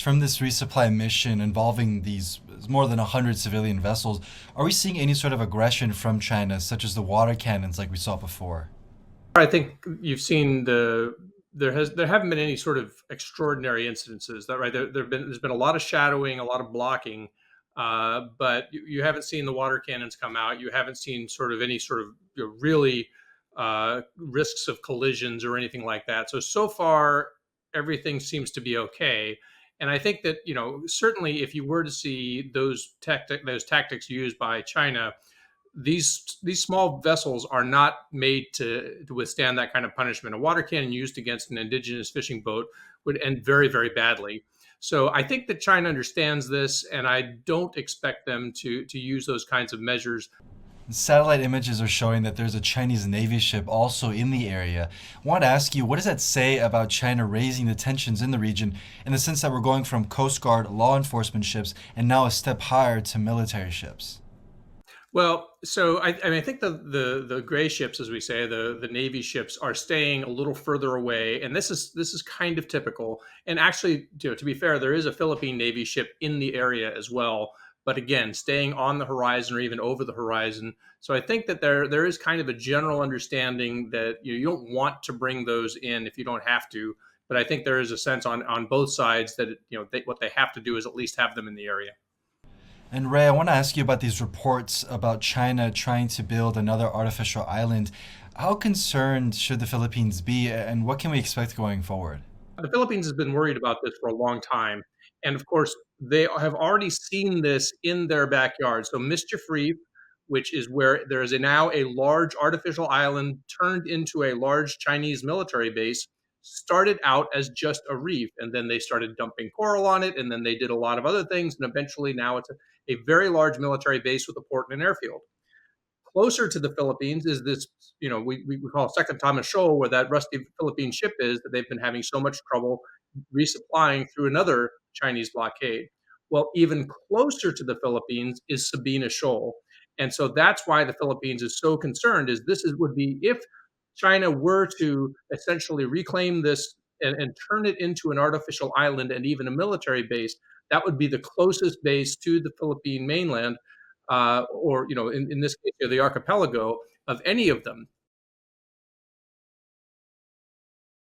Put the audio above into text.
from this resupply mission involving these more than 100 civilian vessels, are we seeing any sort of aggression from China, such as the water cannons like we saw before? I think you've seen there haven't been any sort of extraordinary incidences. That right? There's been a lot of shadowing, a lot of blocking, but you haven't seen the water cannons come out. You haven't seen sort of any sort of really risks of collisions or anything like that. So far everything seems to be okay. And I think that certainly if you were to see those tactics used by China, these small vessels are not made to withstand that kind of punishment. A water cannon used against an indigenous fishing boat would end very, very badly. So I think that China understands this, and I don't expect them to use those kinds of measures. Satellite images are showing that there's a Chinese Navy ship also in the area. I want to ask you, what does that say about China raising the tensions in the region in the sense that we're going from Coast Guard law enforcement ships and now a step higher to military ships? Well, so I mean, I think the gray ships, as we say, the Navy ships, are staying a little further away, and this is kind of typical. And actually, to be fair, there is a Philippine Navy ship in the area as well, but again, staying on the horizon or even over the horizon. So I think that there is kind of a general understanding that you don't want to bring those in if you don't have to. But I think there is a sense on both sides that what they have to do is at least have them in the area. And Ray, I want to ask you about these reports about China trying to build another artificial island. How concerned should the Philippines be, and what can we expect going forward? The Philippines has been worried about this for a long time. And of course, they have already seen this in their backyard. So, Mischief Reef, which is where there is now a large artificial island turned into a large Chinese military base, started out as just a reef. And then they started dumping coral on it. And then they did a lot of other things. And eventually, now it's a very large military base with a port and an airfield. Closer to the Philippines is this, we call Second Thomas Shoal, where that rusty Philippine ship is that they've been having so much trouble resupplying through another Chinese blockade. Well, even closer to the Philippines is Sabina Shoal. And so that's why the Philippines is so concerned is would be if China were to essentially reclaim this and turn it into an artificial island and even a military base, that would be the closest base to the Philippine mainland, or in this case, the archipelago of any of them.